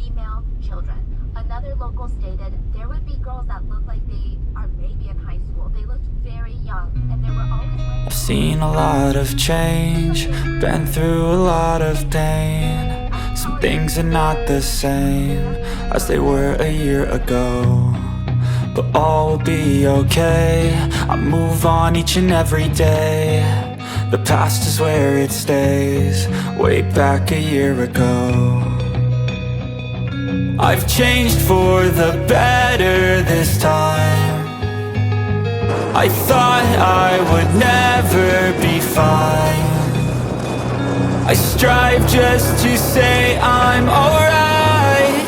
female children. Another local stated there would be girls that looked like they are maybe in high school. They looked very young, and they were always wearing... I've seen a lot of change, been through a lot of pain. Some things are not the same as they were a year ago, but all will be okay. I move on each and every day. The past is where it stays, way back a year ago. I've changed for the better this time. I thought I would never be fine. I strive just to say I'm alright,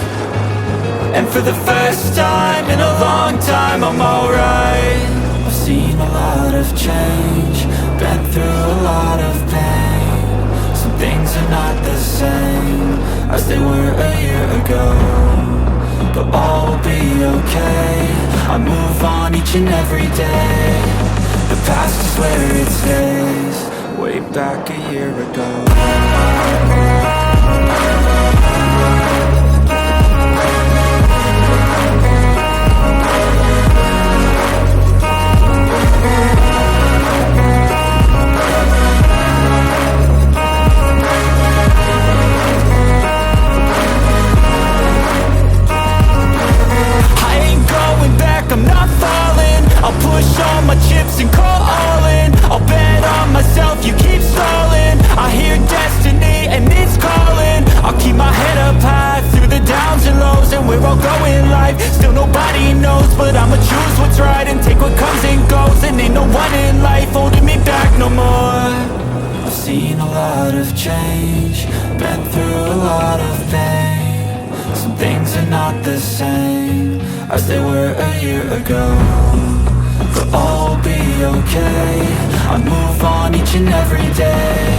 and for the first time in a long time I'm alright. I've seen a lot of change, been through a lot of pain. Some things are not the same as they were a year ago, but all will be okay. I move on each and every day. The past is where it stays, way back a year ago. I'm not falling, I'll push all my chips and call all in. I'll bet on myself, you keep stalling. I hear destiny and it's calling. I'll keep my head up high through the downs and lows, and where I'll go in life, still nobody knows. But I'ma choose what's right and take what comes and goes, and ain't no one in life holding me back no more. I've seen a lot of change, been through a lot of pain. Some things are not the same as they were a year ago, but all will be okay. I move on each and every day.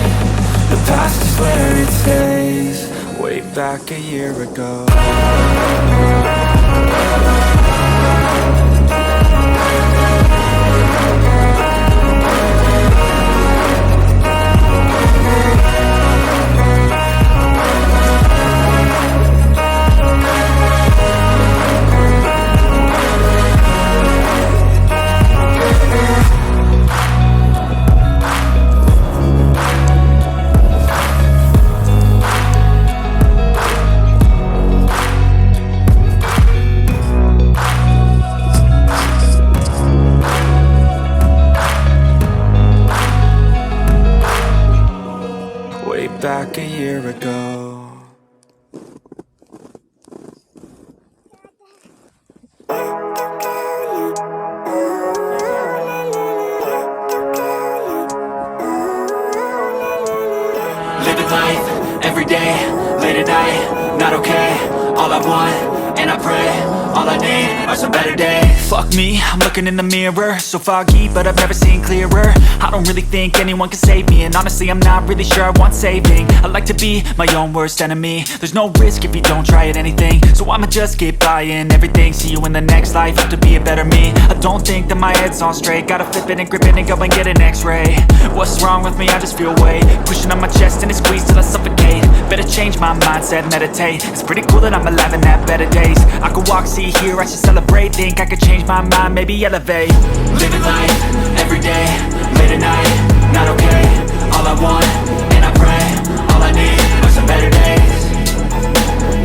The past is where it stays, way back a year ago. Back a year ago. Living life every day, late at night, not okay. All I want, and I pray, all I need are some better days. Fuck me, I'm looking in the mirror, so foggy, but I've never seen clearer. I don't really think anyone can save me, and honestly I'm not really sure I want saving. I like to be my own worst enemy. There's no risk if you don't try at anything, so I'ma just keep buying everything. See you in the next life, have to be a better me. I don't think that my head's on straight, gotta flip it and grip it and go and get an x-ray. What's wrong with me? I just feel weight pushing on my chest and it squeezes till I suffocate. Better change my mindset, meditate. It's pretty cool that I'm alive and have better days. I could walk, see, hear, I should celebrate. Think I could change my mind, maybe elevate. Living life, every day, late at night, not okay. All I want, and I pray, all I need are some better days.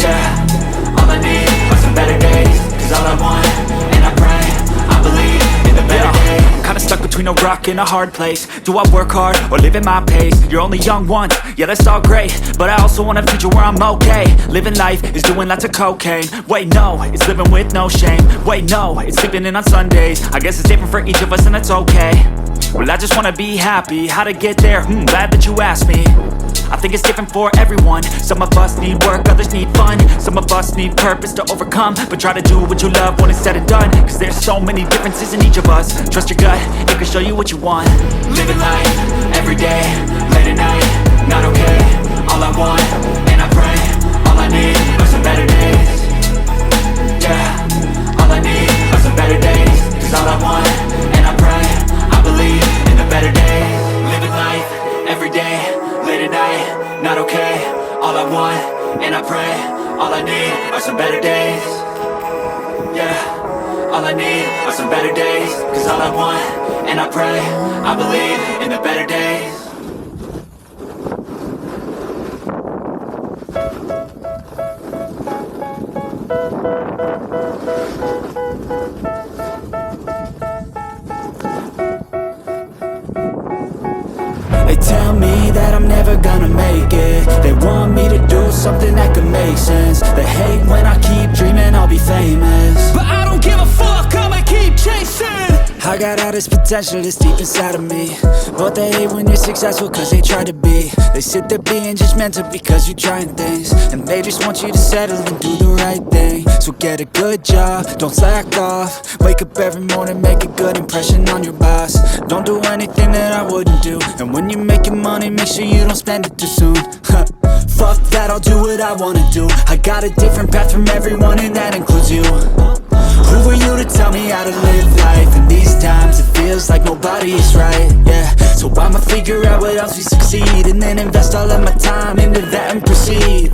Yeah, all I need are some better days. Cause all I want, and I pray, I believe in the better days. Kinda stuck between a rock and a hard place. Do I work hard or live at my pace? You're only young once, yeah that's all great, but I also want a future where I'm okay. Living life is doing lots of cocaine. Wait no, it's living with no shame. Wait no, it's sleeping in on Sundays. I guess it's different for each of us and that's okay. Well I just wanna be happy, how to get there? Glad that you asked me. I think it's different for everyone. Some of us need work, others need fun. Some of us need purpose to overcome. But try to do what you love when it's said and done. Cause there's so many differences in each of us. Trust your gut, it can show you what you want. Living life, every day, late at night, not okay. All I want, and I pray, all I need are some better days. Yeah, all I need are some better days. Cause all I want, and I pray, I believe in the better days. Living life, every day, late at night, not okay. All I want, and I pray, All I need are some better days. Yeah, all I need are some better days. Cause all I want, and I pray, I believe in the better days. They tell me that I'm never gonna make it. They want me to do something that could make sense. They hate when I keep dreaming I'll be famous, but I don't give a fuck, I'ma keep chasing. I got all this potential that's deep inside of me, but they hate when you're successful cause they try to be. They sit there being judgmental because you're trying things, and they just want you to settle and do the right thing. So get a good job, don't slack off. Wake up every morning, make a good impression on your boss. Don't do anything that I wouldn't do, and when you're making money, make sure you don't spend it too soon. Fuck that, I'll do what I wanna do. I got a different path from everyone, and that includes you. Who are you to tell me how to live life? In these times it feels like nobody is right, yeah. So I'ma figure out what else we succeed, and then invest all of my time into that and proceed.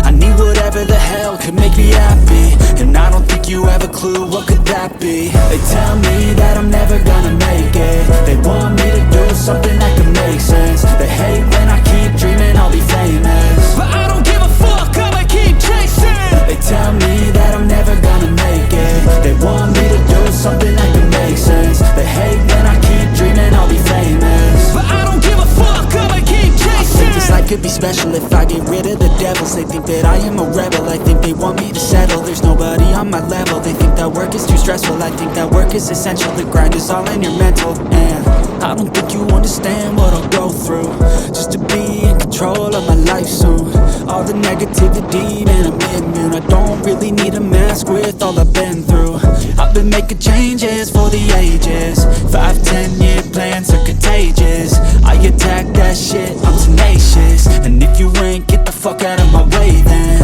I need whatever the hell could make me happy, and I don't think you have a clue what could that be. They tell me that I'm never gonna make it. They want me to do something that could make sense. They hate when I keep dreaming I'll be famous, but I don't give a fuck, I'ma keep chasing. They tell me that I'm never gonna make it. They want me to do something that could make sense. They hate when I keep dreaming I'll be famous, but I don't give a fuck, I'ma keep chasing. I think this life could be special if I get rid of the devils. They think that I am a rebel, I think they want me to settle. There's nobody on my level, they think that work is too stressful. I think that work is essential, the grind is all in your mental. And I don't think you understand what I'll go through just to be in control of my life soon. All the negativity, man, I'm immune. I don't really need a mask with all I've been through. I've been making changes for the ages. 5-10 year plans are contagious. I attack that shit, I'm tenacious. And if you ain't, get the fuck out of my way then.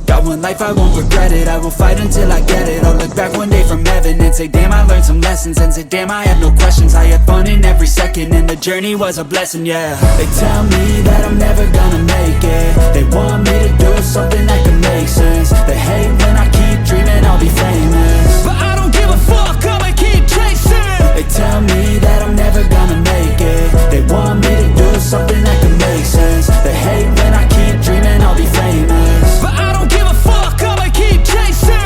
Got one life, I won't regret it. I will fight until I get it. I'll look back one day from heaven and say damn, I learned some lessons. And say damn, I have no questions. I had fun in every second, and the journey was a blessing, yeah. They tell me that I'm never gonna make it. They want me to do something that can make sense. They hate when I keep dreaming I'll be famous, but I don't give a fuck, I'ma keep chasing. They tell me that I'm never gonna make it. They want me to do something that can make sense. They hate when I keep dreaming I'll be famous, but I don't give a fuck, I'ma keep chasing.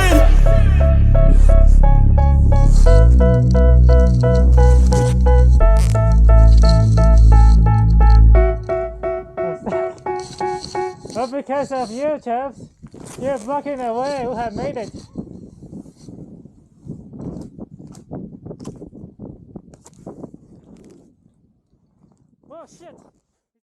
But because of you, chaps, you're blocking the way. Who have made it? Oh shit!